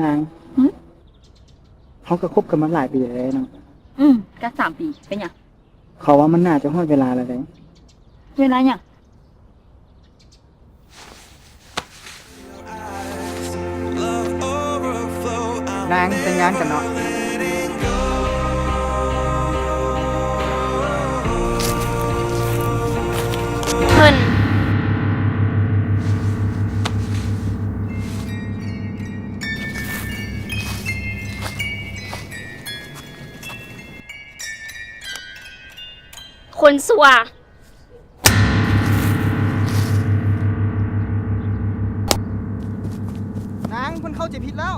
นาง หึ เขาก็คบกันมาหลายปีแล้วเนาะ ก็3 ปีเป็นหยัง เขาว่ามันน่าจะฮอดเวลาแล้วเลย เวลาหยัง นางแต่งงานกันเนาะ เพิ่นคนสัว นางเพิ่นเข้าใจผิดแล้ว